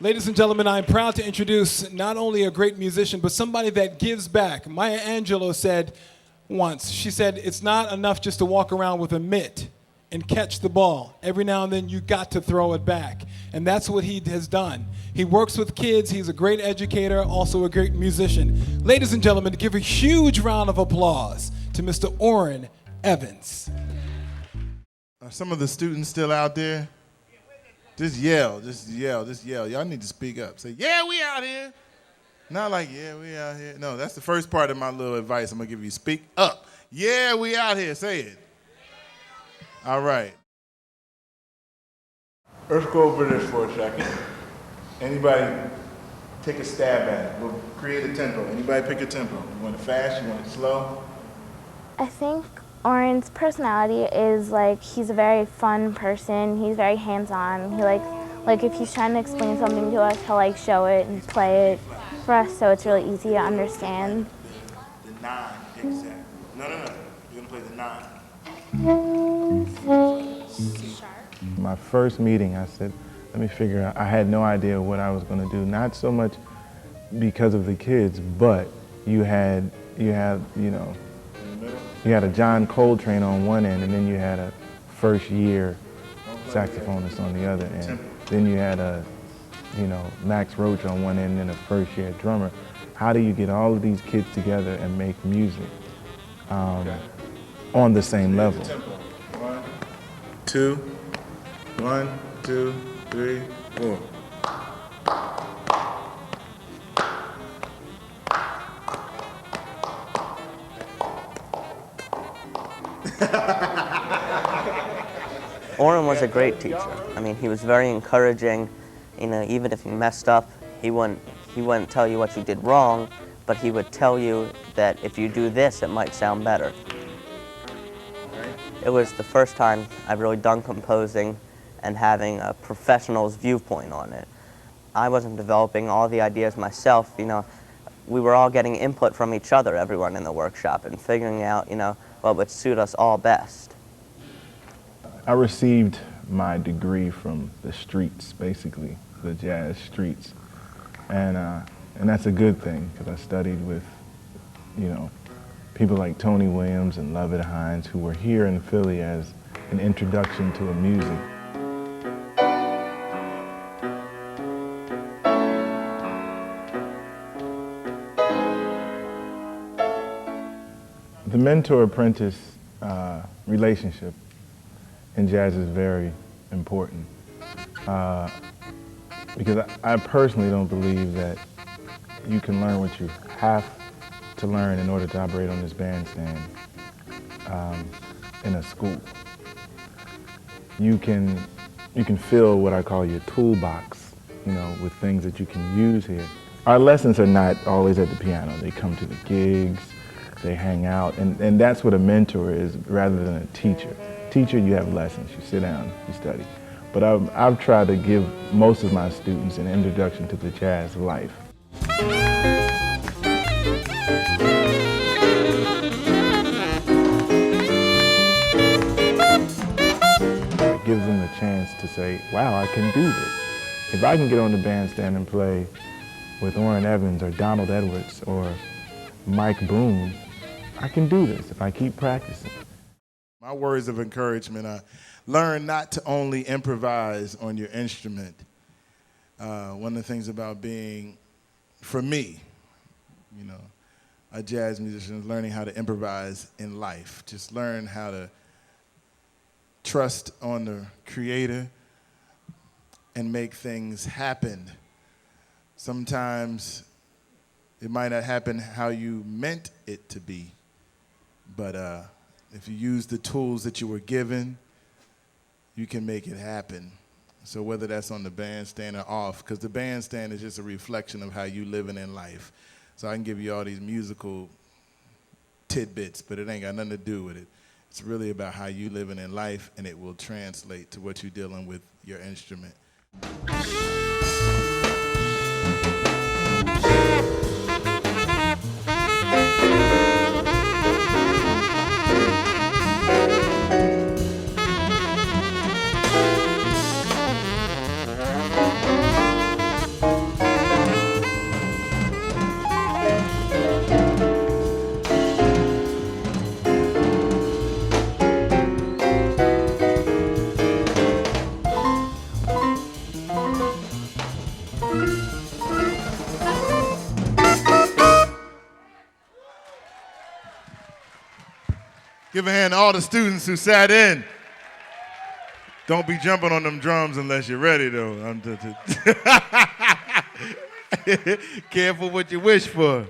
Ladies and gentlemen, I'm proud to introduce not only a great musician, but somebody that gives back. Maya Angelou said once, she said, it's not enough just to walk around with a mitt and catch the ball. Every now and then you got to throw it back. And that's what he has done. He works with kids, he's a great educator, also a great musician. Ladies and gentlemen, give a huge round of applause to Mr. Orrin Evans. Are some of the students still out there? Just yell, just yell, just yell. Y'all need to speak up. Say, yeah, we out here. Not like, yeah, we out here. No, that's the first part of my little advice I'm going to give you. Speak up. Yeah, we out here. Say it. All right. Let's go over this for a second. Anybody take a stab at it. We'll create a tempo. Anybody pick a tempo. You want it fast? You want it slow? I think Orrin's personality is like he's a very fun person. He's very hands-on. He like if he's trying to explain something to us, he'll like show it and play it for us, so it's really easy to understand. The 9, exactly. No. You're gonna play the 9. My first meeting, I said, let me figure out. I had no idea what I was going to do. Not so much because of the kids, but you had a John Coltrane on one end, and then you had a first-year saxophonist on the other end. Then you had a, Max Roach on one end, and then a first-year drummer. How do you get all of these kids together and make music on the same level? 1, 2, 1, 2, 3, 4. Orrin was a great teacher. I mean, he was very encouraging. Even if you messed up, he wouldn't tell you what you did wrong, but he would tell you that if you do this, it might sound better. It was the first time I've really done composing and having a professional's viewpoint on it. I wasn't developing all the ideas myself. We were all getting input from each other, everyone in the workshop, and figuring out, what would suit us all best. I received my degree from the streets, basically, the jazz streets. And that's a good thing, because I studied with, people like Tony Williams and Lovett Hines, who were here in Philly as an introduction to a music. The mentor-apprentice relationship in jazz is very important because I personally don't believe that you can learn what you have to learn in order to operate on this bandstand in a school. You can fill what I call your toolbox, with things that you can use here. Our lessons are not always at the piano. They come to the gigs, they hang out, and that's what a mentor is rather than a teacher. Teacher, you have lessons, you sit down, you study. But I've tried to give most of my students an introduction to the jazz life. It gives them the chance to say, wow, I can do this. If I can get on the bandstand and play with Orrin Evans or Donald Edwards or Mike Boone, I can do this if I keep practicing. My words of encouragement are, learn not to only improvise on your instrument. One of the things about being, for me, a jazz musician is learning how to improvise in life. Just learn how to trust on the Creator and make things happen. Sometimes it might not happen how you meant it to be, but if you use the tools that you were given, you can make it happen. So whether that's on the bandstand or off, because the bandstand is just a reflection of how you living in life. So I can give you all these musical tidbits, but it ain't got nothing to do with it. It's really about how you living in life, and it will translate to what you're dealing with your instrument. Give a hand to all the students who sat in. Don't be jumping on them drums unless you're ready, though. Careful what you wish for.